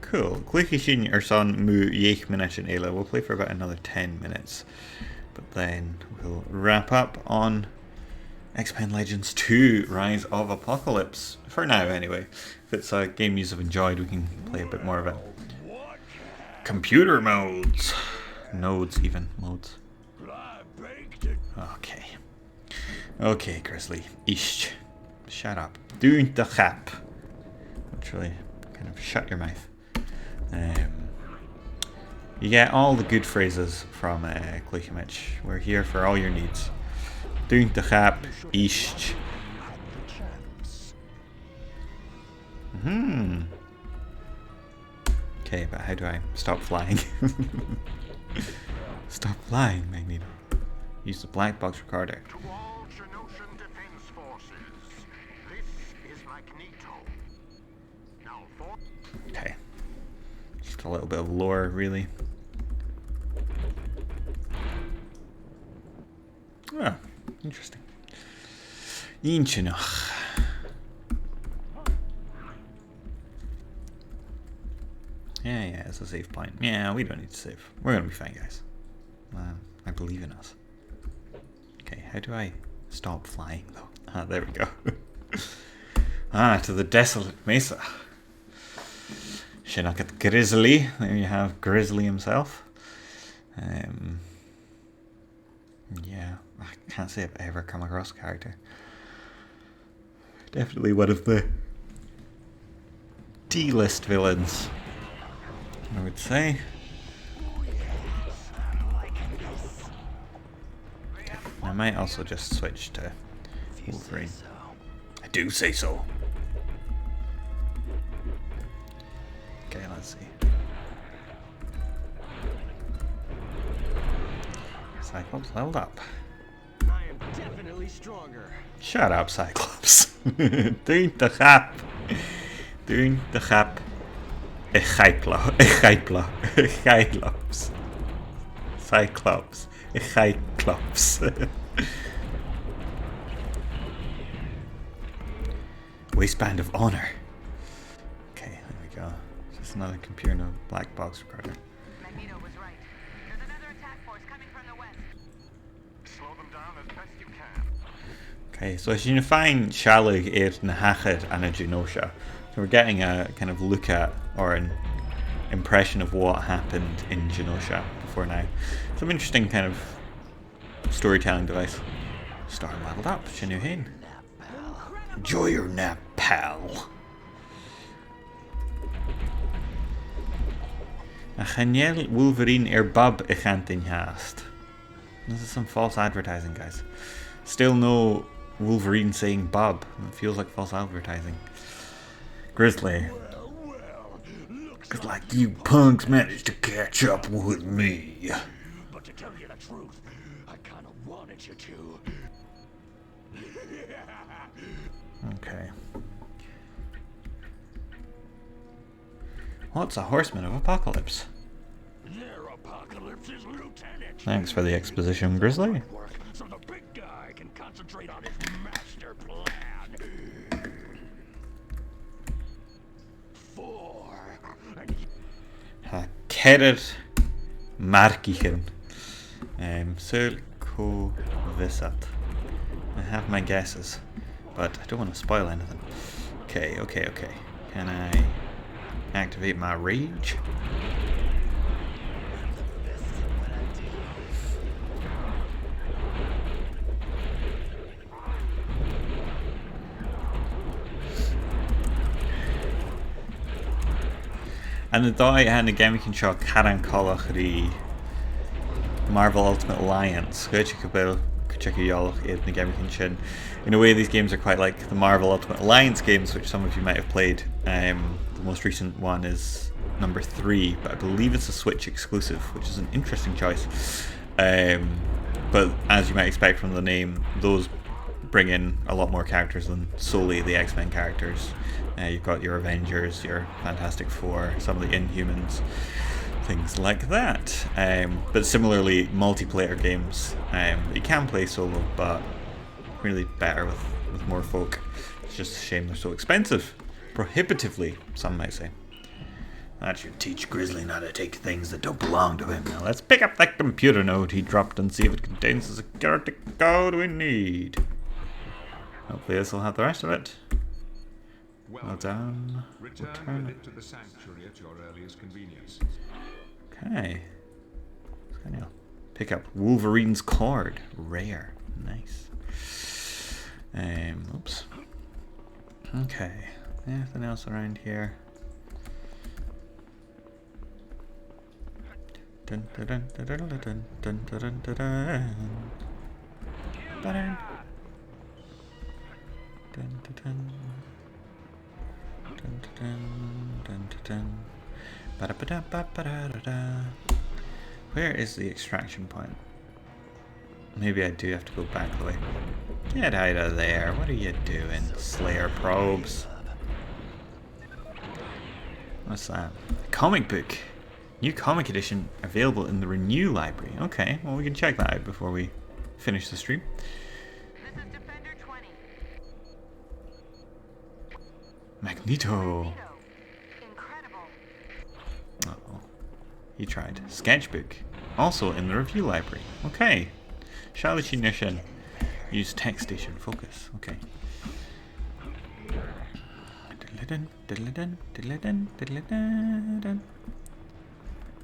Cool. Cluicheamaid ar son mu 8 minutes in Ayla. We'll play for about another 10 minutes. But then we'll wrap up on X-Men Legends 2 Rise of Apocalypse. For now, anyway. If it's a game you have enjoyed, we can play a bit more of it. Computer modes. Nodes, even. Modes. Okay, Grizzly. Ish. Shut up. Doing the chap. Literally, kind of shut your mouth. You get all the good phrases from Cluicheamaid. We're here for all your needs. Doing the chap. Ish. Okay, but how do I stop flying? Stop flying, Magneto. Use the black box recorder. To all Genoshan Defense Forces, this is Magneto. Now for... Okay. Just a little bit of lore, really. Oh, interesting. Dà-chànanach. Yeah, it's a save point. Yeah, we don't need to save. We're gonna be fine, guys. I believe in us. Okay, how do I stop flying, though? Ah, there we go. To the desolate mesa. Shinnakat Grizzly. There you have Grizzly himself. Yeah, I can't say I've ever come across a character. Definitely one of the D-list villains, I would say. I might also just switch to Wolverine. I do say so. Okay, let's see. Cyclops leveled up. I am definitely stronger. Shut up, Cyclops. Doing the chap. Doing the chap. Cyclops. Cyclops. Cyclops. Waistband of honor. Okay, there we go. Just another computer node, black box recorder. Magneto was right. There's another attack force coming from the west. Slow them down as best you can. Okay, so as you find Shalug eir na hachad and a Genosha, So we're getting a kind of look at, or an impression of what happened in Genosha before now. Some interesting kind of storytelling device. Star leveled up, Shinuhin. Enjoy your nap, pal. A genial Wolverine bab in haast. This is some false advertising, guys. Still no Wolverine saying bub. It feels like false advertising. Grizzly. Cause like you punks managed to catch up with me. But to tell you the truth, I kind of wanted you to. Okay. What's a Horseman of Apocalypse? Their Apocalypse is Lieutenant. Thanks for the exposition, Grizzly. So the big guy can concentrate on his master plan. 4. Kerr Markichen. Circo Visat. I have my guesses, but I don't want to spoil anything. Okay. Can I activate my rage? And the dói and the Gemmikin seo Caran Collach the Marvel Ultimate Alliance. In a way, these games are quite like the Marvel Ultimate Alliance games, which some of you might have played. The most recent one is number 3, but I believe it's a Switch exclusive, which is an interesting choice. But as you might expect from the name, those bring in a lot more characters than solely the X-Men characters. You've got your Avengers, your Fantastic Four, some of the Inhumans, things like that. But similarly, multiplayer games, you can play solo, but really better with more folk. It's just a shame they're so expensive. Prohibitively, some might say. That should teach Grizzly not to take things that don't belong to him. Now let's pick up that computer node he dropped and see if it contains the security code we need. Hopefully this will have the rest of it. Well done. Return with it to the sanctuary at your earliest convenience. Okay. Pick up Wolverine's cord. Rare. Nice. Oops. Okay. Anything else around here? Dun dun dun dun dun dun dun dun dun dun. Dun dun dun. Dun dun dun dun. Ba-da-ba-da-ba-ba-da-da-da. Where is the extraction point? Maybe I do have to go back the way. Get out of there. What are you doing, Slayer probes? What's that? Comic book. New comic edition available in the Renew library. Okay, well we can check that out before we finish the stream. This is Defender 20. Magneto. Incredible. Uh-oh. He tried. Sketchbook. Also in the review library. Okay. Shalichinushin. Use text station. Focus. Okay.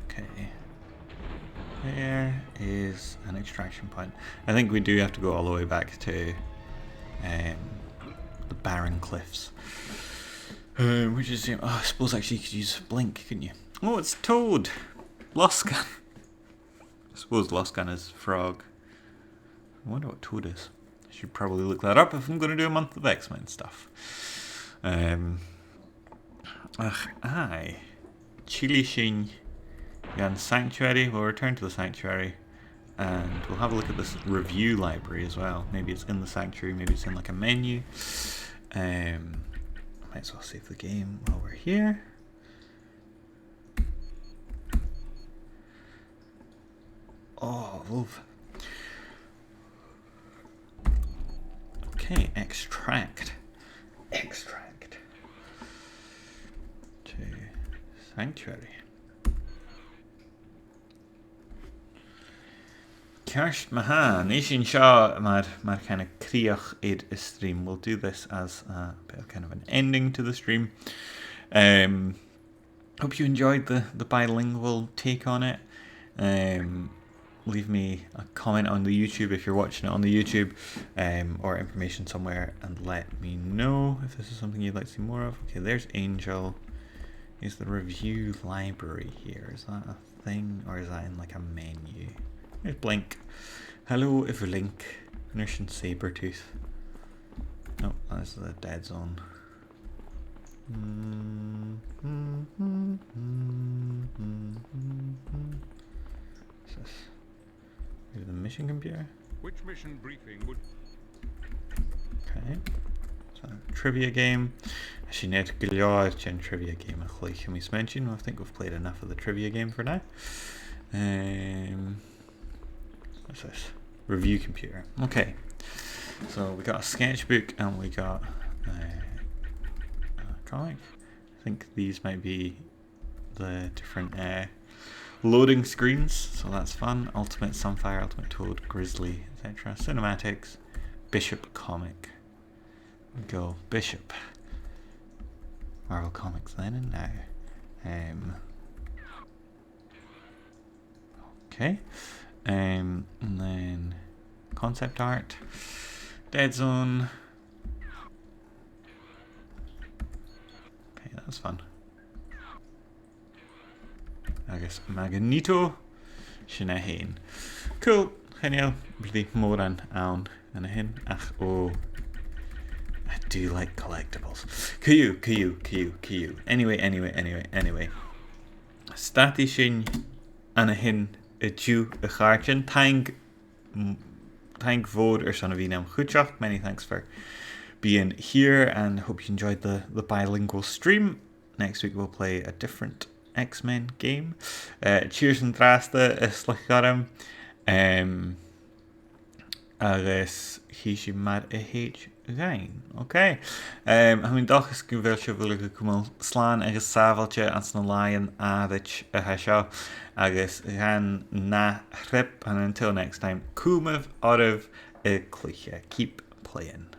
Okay. There is an extraction point. I think we do have to go all the way back to the barren cliffs. Which is, I suppose actually you could use Blink, couldn't you? Oh, it's Toad! Loscan. I suppose Loscan is frog. I wonder what Toad is. I should probably look that up if I'm going to do a month of X-Men stuff. Aye. Chili Shin Yan Sanctuary. We'll return to the Sanctuary. And we'll have a look at this review library as well. Maybe it's in the Sanctuary, maybe it's in like a menu. Might as well save the game while we're here. Oh, wolf. Okay, extract. Extract. To Sanctuary. Ceart mahan. Is sin seo mar kind of críoch iad a stream. We'll do this as a bit of kind of an ending to the stream. Hope you enjoyed the bilingual take on it. Leave me a comment on the YouTube if you're watching it on the YouTube, or information somewhere, and let me know if this is something you'd like to see more of. Okay, there's Angel. Is the review library here? Is that a thing, or is that in like a menu? There's Blink. Hello, Everlink. Nursing Sabertooth. No, that's the dead zone. What's this? Maybe the mission computer? Which mission briefing would... Okay. So, trivia game. Actually, net Gàidhlig trivia game a Cluicheamaid mention. I think we've played enough of the trivia game for now. What's this? Review computer. Okay. So we got a sketchbook and we got a comic. I think these might be the different loading screens, so that's fun. Ultimate Sunfire, Ultimate Toad, Grizzly, etc. Cinematics, Bishop comic. Go Bishop. Marvel Comics then and now. Okay. And then concept art, Dead Zone. Okay, that's fun. I guess Magneto. Sinna hain. Cool. Genial. Bloody mór an and a hin. Ach, oh. I do like collectibles. Cú. Anyway. Stati sin an a hin a dú a chartin. Thank Vod or son of Enam Chuchach. Many thanks for being here and hope you enjoyed the bilingual stream. Next week we'll play a different X-Men game. Cheers and drasta is lagaram. Agus hí si mar a héit gain. Okay. Hamin dachas gúvel se bhfuil go cumál slán agus sávalte ans na lion adich a hesha agus gan na hrip, and until next time, cúmav orav a Cluiche. Keep playing.